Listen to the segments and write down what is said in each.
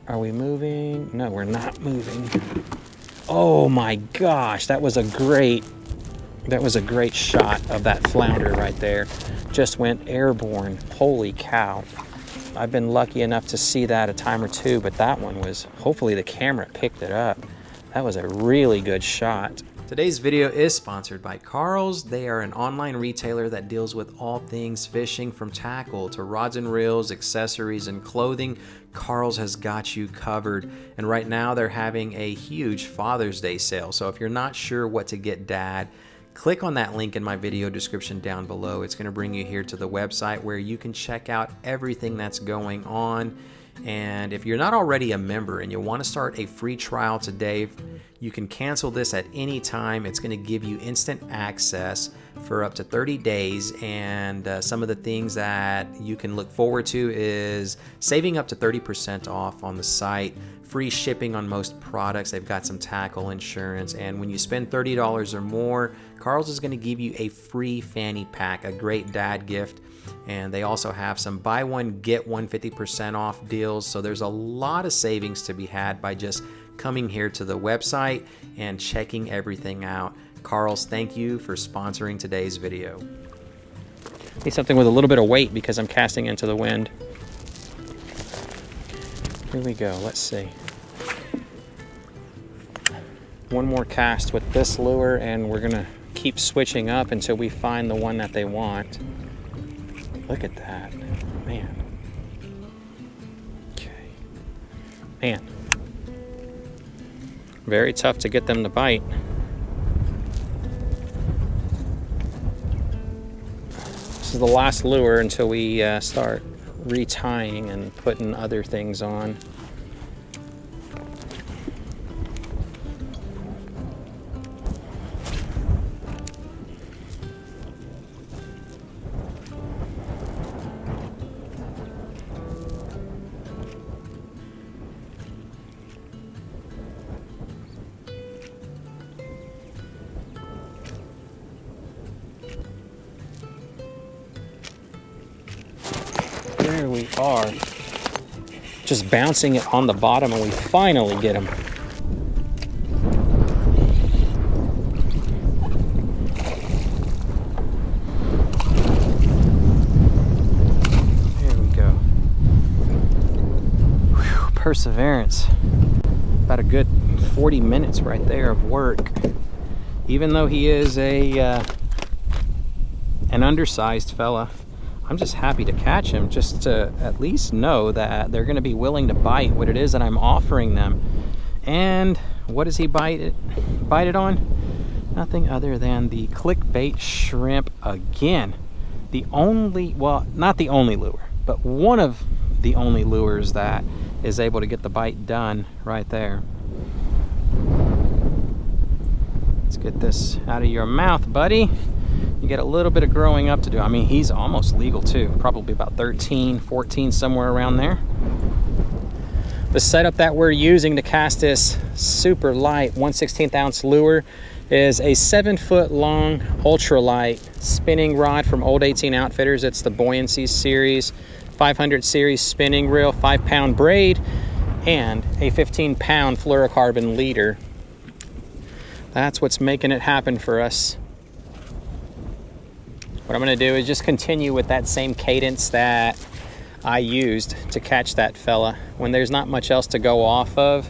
Are we moving? No, we're not moving. Oh my gosh, that was a great shot of that flounder right there. Just went airborne. Holy cow. I've been lucky enough to see that a time or two, but that one was, hopefully the camera picked it up. That was a really good shot. Today's video is sponsored by Karl's. They are an online retailer that deals with all things fishing, from tackle to rods and reels, accessories, and clothing. Karl's has got you covered. And right now they're having a huge Father's Day sale. So if you're not sure what to get Dad, click on that link in my video description down below. It's going to bring you here to the website where you can check out everything that's going on. And if you're not already a member and you want to start a free trial today, you can cancel this at any time. It's going to give you instant access for up to 30 days. And some of the things that you can look forward to is saving up to 30% off on the site, free shipping on most products. They've got some tackle insurance. And when you spend $30 or more, Karl's is going to give you a free fanny pack, a great dad gift. And they also have some buy one, get one 50% off deals. So there's a lot of savings to be had by just coming here to the website and checking everything out. Karl's, thank you for sponsoring today's video. Need something with a little bit of weight because I'm casting into the wind. Here we go, let's see. One more cast with this lure and we're gonna keep switching up until we find the one that they want. Look at that, man. Okay, man. Very tough to get them to bite. This is the last lure until we start retying and putting other things on. There we are, just bouncing it on the bottom, and we finally get him. There we go. Whew, perseverance. About a good 40 minutes right there of work. Even though he is an undersized fella, I'm just happy to catch him, just to at least know that they're going to be willing to bite what it is that I'm offering them. And what does he bite it on? Nothing other than the clickbait shrimp again. The only, well, not the only lure, but one of the only lures that is able to get the bite done right there. Let's get this out of your mouth, buddy. You get a little bit of growing up to do. I mean, he's almost legal too, probably about 13, 14, somewhere around there. The setup that we're using to cast this super light 1/16 ounce lure is a 7-foot long ultralight spinning rod from Old 18 Outfitters. It's the Buoyancy series, 500 series spinning reel, 5-pound braid, and a 15-pound fluorocarbon leader. That's what's making it happen for us. What I'm going to do is just continue with that same cadence that I used to catch that fella. When there's not much else to go off of,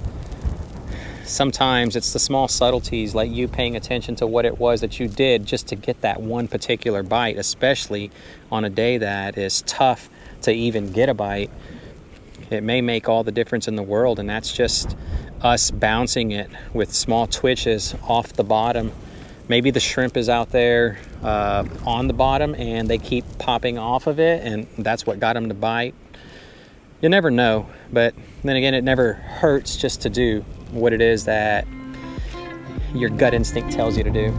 sometimes it's the small subtleties, like you paying attention to what it was that you did just to get that one particular bite, especially on a day that is tough to even get a bite. It may make all the difference in the world, and that's just us bouncing it with small twitches off the bottom. Maybe the shrimp is out there on the bottom and they keep popping off of it, and that's what got them to bite. You never know, but then again, it never hurts just to do what it is that your gut instinct tells you to do.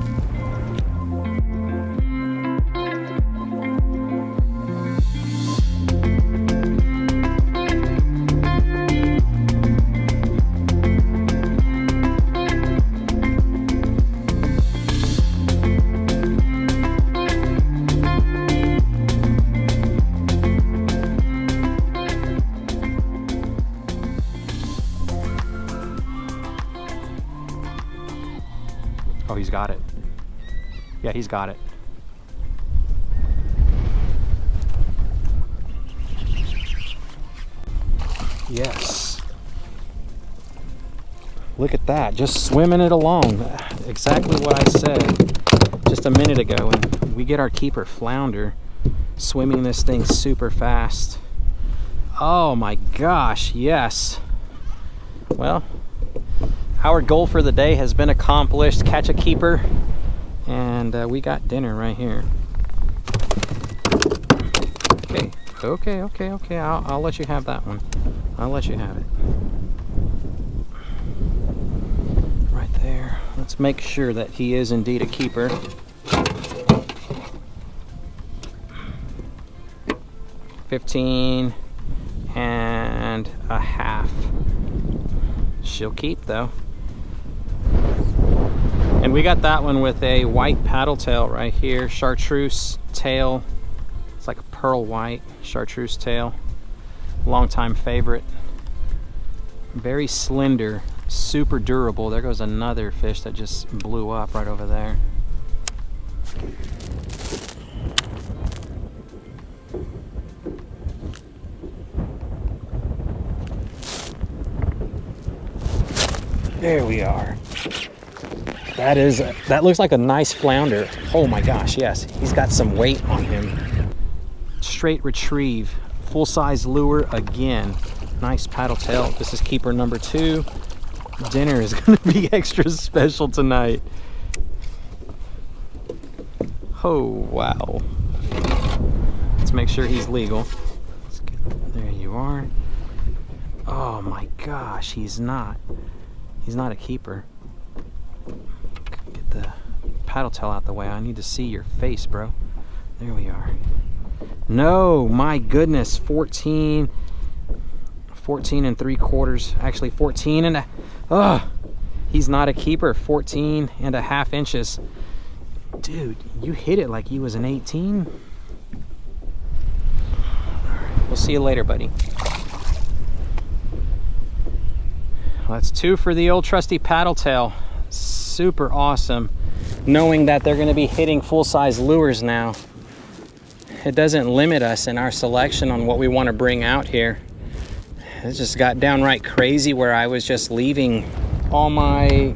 Oh, he's got it. Yeah, he's got it. Yes. Look at that, just swimming it along. Exactly what I said just a minute ago. And we get our keeper flounder swimming this thing super fast. Oh my gosh, yes. Well, our goal for the day has been accomplished. Catch a keeper, and we got dinner right here. Okay. I'll let you have that one. I'll let you have it. Right there. Let's make sure that he is indeed a keeper. $15.5. She'll keep though. And we got that one with a white paddle tail right here, chartreuse tail. It's like a pearl white chartreuse tail. Longtime favorite. Very slender, super durable. There goes another fish that just blew up right over there. There we are. That looks like a nice flounder. Oh my gosh, yes. He's got some weight on him. Straight retrieve, full-size lure again. Nice paddle tail. This is keeper number 2. Dinner is gonna be extra special tonight. Oh, wow. Let's make sure he's legal. There you are. Oh my gosh, he's not a keeper. Get the paddle tail out the way. I need to see your face, bro. There we are. No, my goodness, 14 3/4, actually 14 and a, oh, he's not a keeper. 14.5 inches. Dude, you hit it like he was an 18. All right, we'll see you later, buddy. Well, that's 2 for the old trusty paddle tail. Super awesome. Knowing that they're going to be hitting full-size lures now. It doesn't limit us in our selection on what we want to bring out here. It just got downright crazy where I was just leaving all my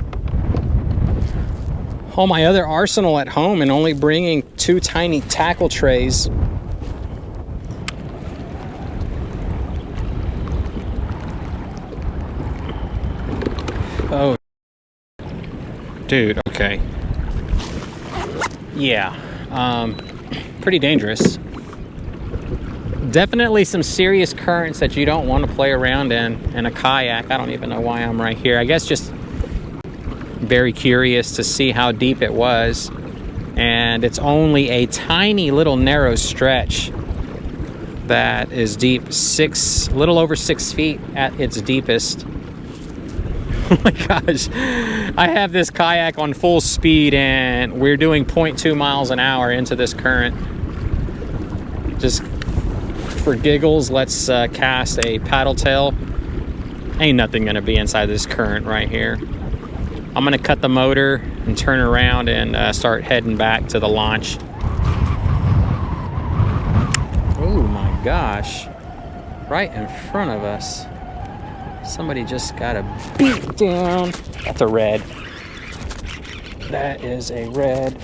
other arsenal at home and only bringing 2 tiny tackle trays. Oh, dude, okay. Yeah, pretty dangerous. Definitely some serious currents that you don't want to play around in a kayak. I don't even know why I'm right here. I guess just very curious to see how deep it was. And it's only a tiny little narrow stretch that is deep, a little over 6 feet at its deepest. Oh my gosh, I have this kayak on full speed and we're doing 0.2 miles an hour into this current. Just for giggles, let's cast a paddle tail. Ain't nothing gonna be inside this current right here. I'm gonna cut the motor and turn around and start heading back to the launch. Oh my gosh, right in front of us. Somebody just got a beat down. That's a red. That is a red.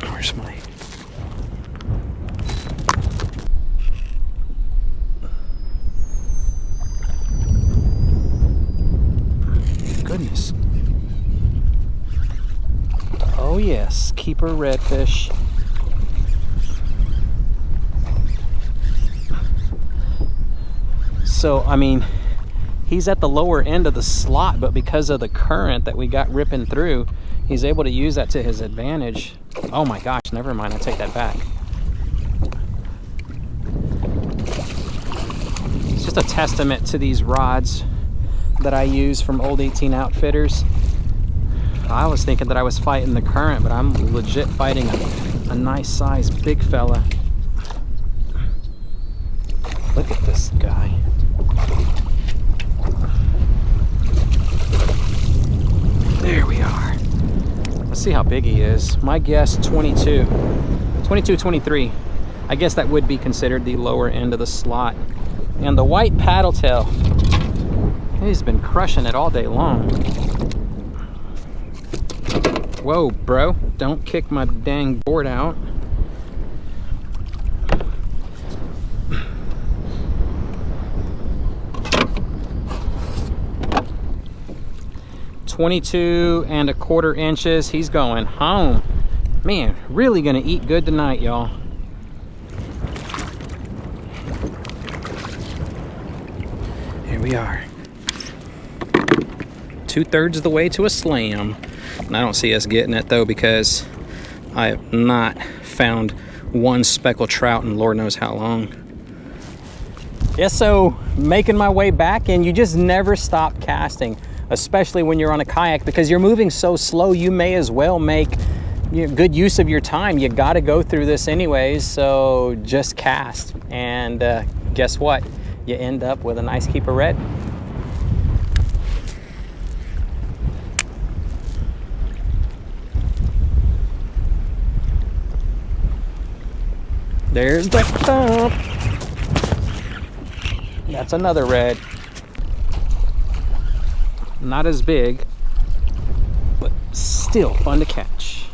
Where's my... Goodness. Oh yes, keeper redfish. So, I mean, he's at the lower end of the slot, but because of the current that we got ripping through, he's able to use that to his advantage. Oh my gosh, never mind, I take that back. It's just a testament to these rods that I use from Old 18 Outfitters. I was thinking that I was fighting the current, but I'm legit fighting a nice size big fella. Look at this guy. There we are. Let's see how big he is. My guess, 22, 23. I guess that would be considered the lower end of the slot. And the white paddle tail, he's been crushing it all day long. Whoa, bro, don't kick my dang board out. (22¼ inches. He's going home. Man, really gonna eat good tonight, y'all. Here we are. 2/3 of the way to a slam. And I don't see us getting it though, because I have not found one speckled trout in Lord knows how long. Yeah, so making my way back, and you just never stop casting, especially when you're on a kayak, because you're moving so slow. You may as well make good use of your time. You got to go through this anyways, so just cast. And guess what? You end up with a nice keeper red. There's the thump. That's another red. Not as big, but still fun to catch.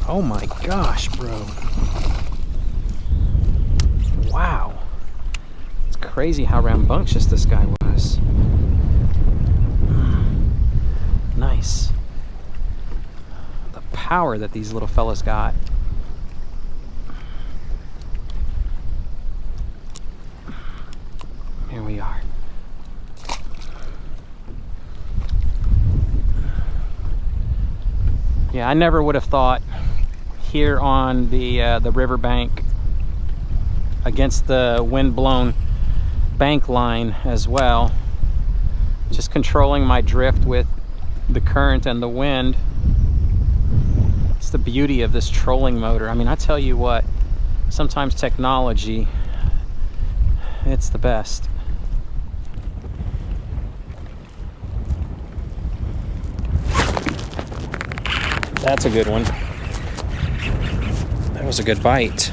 Oh my gosh, bro. Wow. It's crazy how rambunctious this guy was. Nice. The power that these little fellas got. Here we are. Yeah, I never would have thought here on the riverbank against the wind-blown bank line as well, just controlling my drift with the current and the wind. It's the beauty of this trolling motor. I mean, I tell you what, sometimes technology, it's the best. That's a good one. That was a good bite.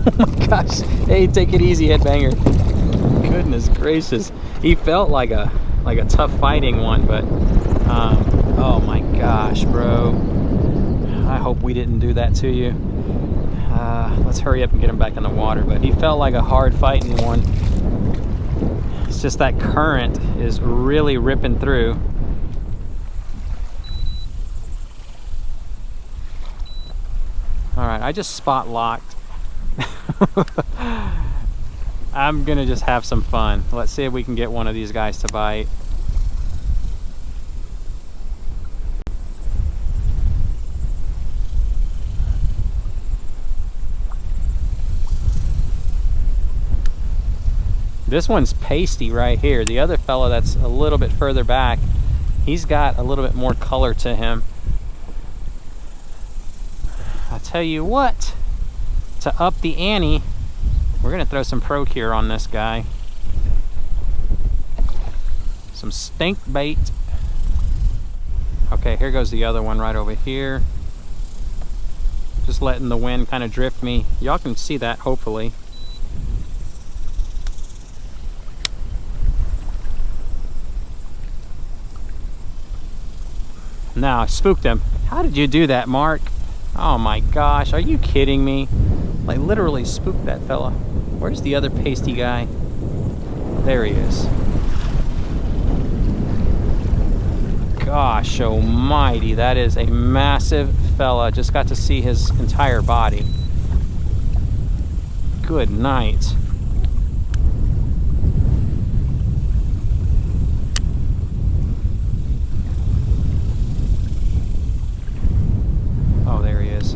Oh my gosh. Hey, take it easy, headbanger. Goodness gracious. He felt like a tough fighting one, but oh my gosh, bro. I hope we didn't do that to you. Let's hurry up and get him back in the water, but he felt like a hard fighting one. It's just that current is really ripping through. All right, I just spot locked. I'm gonna just have some fun. Let's see if we can get one of these guys to bite. This one's pasty right here. The other fella that's a little bit further back, he's got a little bit more color to him. I'll tell you what, to up the ante, we're gonna throw some Procure on this guy. Some stink bait. Okay, here goes the other one right over here. Just letting the wind kind of drift me. Y'all can see that, hopefully. Now, I spooked him. How did you do that, Mark? Oh my gosh, are you kidding me? Like, literally spooked that fella. Where's the other pasty guy? There he is. Gosh almighty, that is a massive fella. Just got to see his entire body. Good night. Oh, there he is.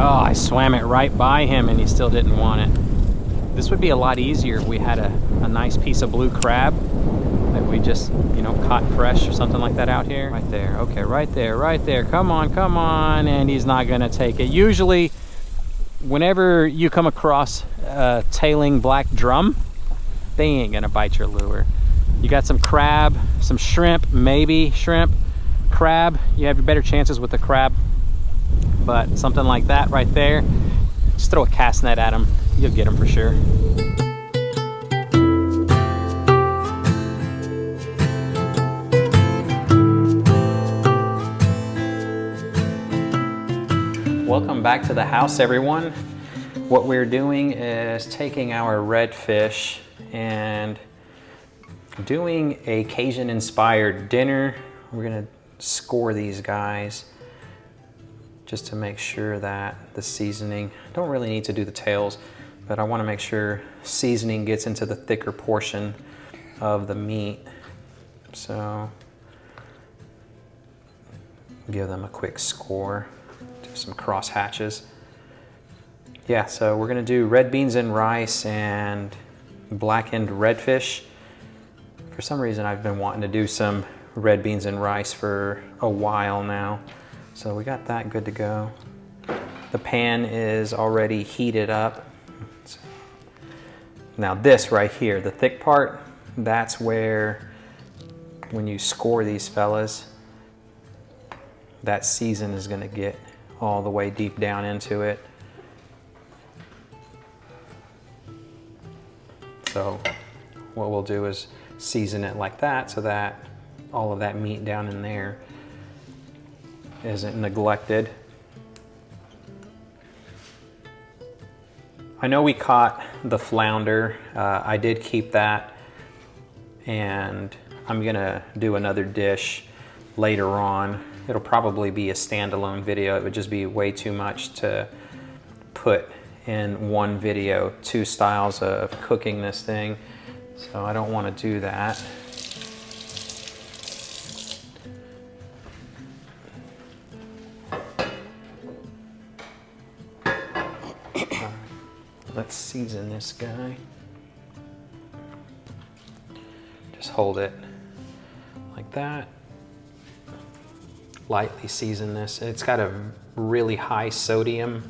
Oh, I swam it right by him and he still didn't want it. This would be a lot easier if we had a nice piece of blue crab that we just, you know, caught fresh or something like that out here. Right there, okay, right there, right there. Come on, and he's not gonna take it. Usually, whenever you come across a tailing black drum, they ain't gonna bite your lure. You got some crab, some shrimp, maybe shrimp, crab, you have better chances with the crab. But something like that right there, just throw a cast net at them, you'll get them for sure. Welcome back to the house, everyone. What we're doing is taking our redfish and doing a Cajun-inspired dinner. We're gonna score these guys just to make sure that the seasoning, don't really need to do the tails, but I wanna make sure seasoning gets into the thicker portion of the meat. So, give them a quick score, do some cross hatches. Yeah, so we're gonna do red beans and rice and blackened redfish. For some reason, I've been wanting to do some red beans and rice for a while now. So we got that good to go. The pan is already heated up. Now this right here, the thick part, that's where when you score these fellas, that season is gonna get all the way deep down into it. So what we'll do is season it like that so that all of that meat down in there isn't neglected. I know we caught the flounder. I did keep that, and I'm gonna do another dish later on. It'll probably be a standalone video. It would just be way too much to put in one video, 2 styles of cooking this thing. So I don't want to do that. Let's season this guy. Just hold it like that. Lightly season this. It's got a really high sodium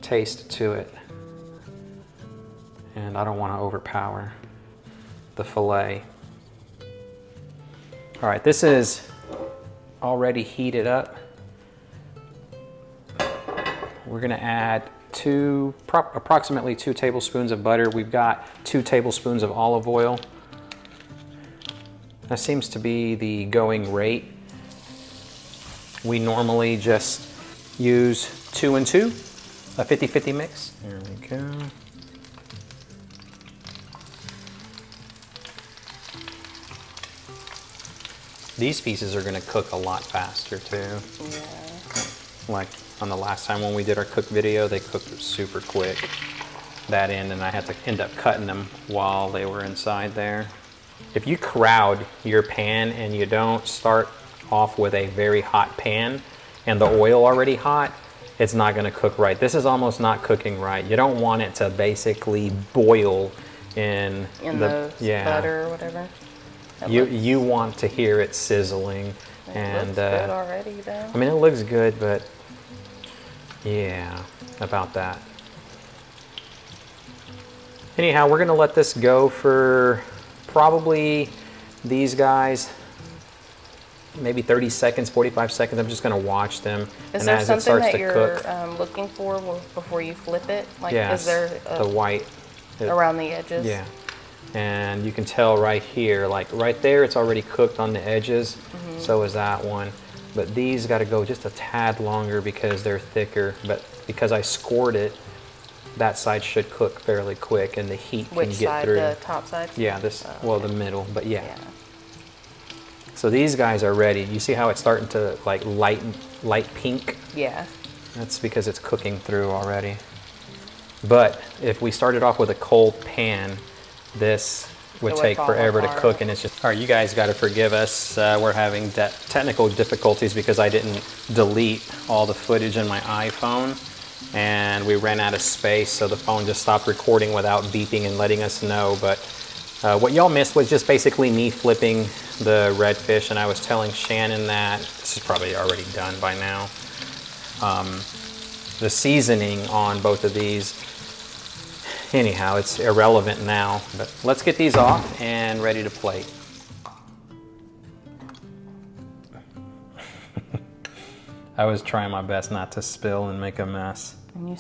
taste to it, and I don't want to overpower the fillet. All right, this is already heated up. We're gonna add approximately 2 tablespoons of butter. We've got 2 tablespoons of olive oil. That seems to be the going rate. We normally just use 2 and 2, a 50-50 mix. There we go. These pieces are gonna cook a lot faster too. Yeah. Like on the last time when we did our cook video, they cooked super quick, that end, and I had to end up cutting them while they were inside there. If you crowd your pan and you don't start off with a very hot pan and the oil already hot, it's not gonna cook right. This is almost not cooking right. You don't want it to basically boil in the butter or whatever. You want to hear it sizzling. It looks good already though. I mean, it looks good, but yeah, about that. Anyhow, we're gonna let this go for probably these guys, maybe 30 seconds, 45 seconds. I'm just gonna watch them. Is there something that you're looking for before you flip it? Like, yes, is there the white around the edges? Yeah. And you can tell right here, like right there, it's already cooked on the edges. Mm-hmm. So is that one. But these got to go just a tad longer because they're thicker. But because I scored it, that side should cook fairly quick, and the heat can get through. The top side? Yeah, well, the middle, but yeah. So these guys are ready. You see how it's starting to like light pink? Yeah. That's because it's cooking through already. But if we started off with a cold pan, this would take forever to cook, and it's just, all right, you guys got to forgive us. We're having technical difficulties because I didn't delete all the footage in my iPhone. and we ran out of space, so the phone just stopped recording without beeping and letting us know. But what y'all missed was just basically me flipping the redfish, and I was telling Shannon that, this is probably already done by now, the seasoning on both of these, anyhow, it's irrelevant now, but let's get these off and ready to plate. I was trying my best not to spill and make a mess. And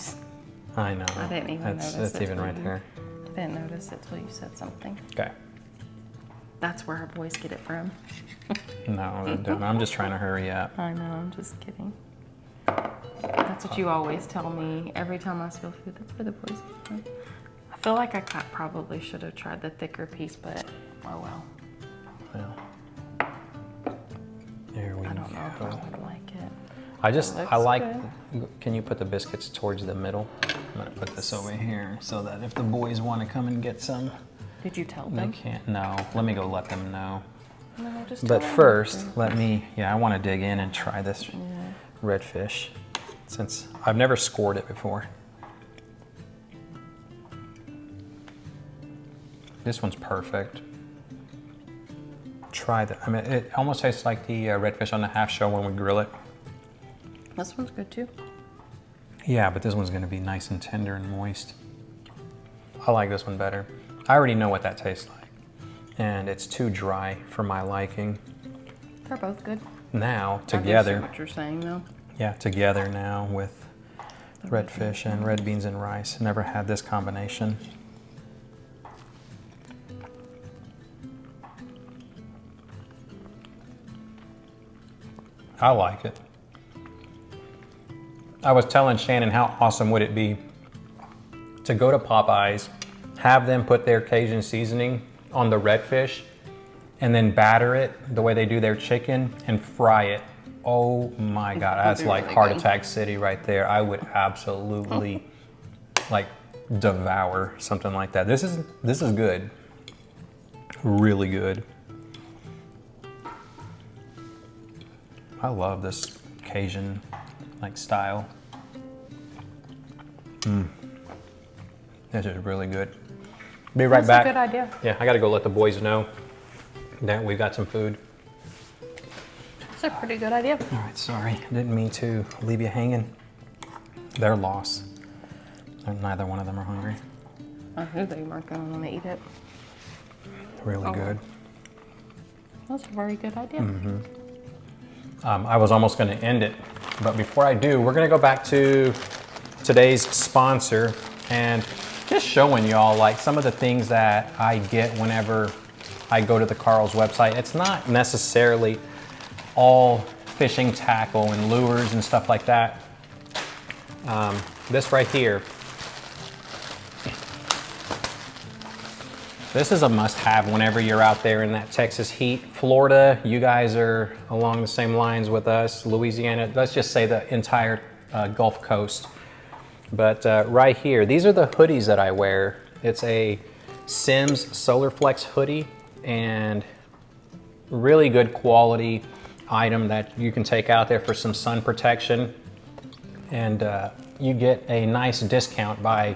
I know. I didn't even notice it. That's even right there. I didn't notice it till you said something. Okay. That's where our boys get it from. No, they don't. I'm just trying to hurry up. I know, I'm just kidding. That's what you always tell me every time I spill food. That's where the boys get it from. I feel like I probably should have tried the thicker piece, but oh well. Well, there we go. I don't know if I would like it. I like, good. Can you put the biscuits towards the middle? I'm gonna put this over here so that if the boys want to come and get some, did you tell they them? can't. No, let me go let them know. No, just But tell them first, after. let me, I want to dig in and try this redfish, since I've never scored it before. This one's perfect. Try that. I mean, it almost tastes like the redfish on the half shell when we grill it. This one's good too. Yeah, but this one's gonna be nice and tender and moist. I like this one better. I already know what that tastes like. And it's too dry for my liking. They're both good. Now, I do see together. what you're saying though. Yeah, together now with redfish and red beans and rice. Never had this combination. I like it. I was telling Shannon how awesome would it be to go to Popeyes, have them put their Cajun seasoning on the redfish, and then batter it the way they do their chicken and fry it. Oh my God, that's like really heart good. attack city right there. I would absolutely like devour something like that. This is good, really good. I love this Cajun like style. This is really good. Be right back. That's a good idea. Yeah, I gotta go let the boys know that we got some food. It's a pretty good idea. All right, sorry, didn't mean to leave you hanging. Their loss. Neither one of them are hungry. I knew they weren't going to want to eat it. Really good. That's a very good idea. I was almost gonna end it, but before I do, we're gonna go back to today's sponsor and just showing y'all like some of the things that I get whenever I go to the Karl's website. It's not necessarily all fishing tackle and lures and stuff like that. This right here, this is a must-have whenever you're out there in that Texas heat. Florida, you guys are along the same lines with us. Louisiana, let's just say the entire Gulf Coast. But right here, these are the hoodies that I wear. It's a Simms Solarflex hoodie, and really good quality item that you can take out there for some sun protection. And you get a nice discount by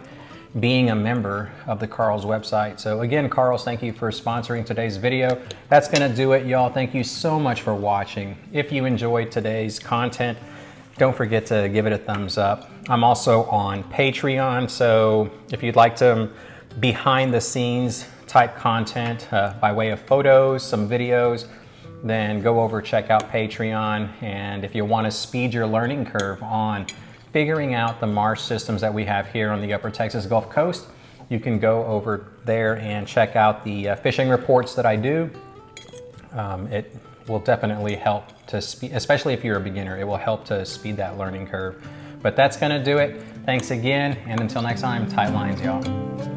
being a member of the Karl's website. So again, Karl's, thank you for sponsoring today's video. That's gonna do it, y'all. Thank you so much for watching. If you enjoyed today's content, don't forget to give it a thumbs up. I'm also on Patreon, so if you'd like to behind the scenes type content by way of photos, some videos, then go over, check out Patreon. And if you wanna speed your learning curve on figuring out the marsh systems that we have here on the Upper Texas Gulf Coast, you can go over there and check out the fishing reports that I do. It will definitely help to speed, especially if you're a beginner, it will help to speed that learning curve. But that's gonna do it. Thanks again, and until next time, tight lines, y'all.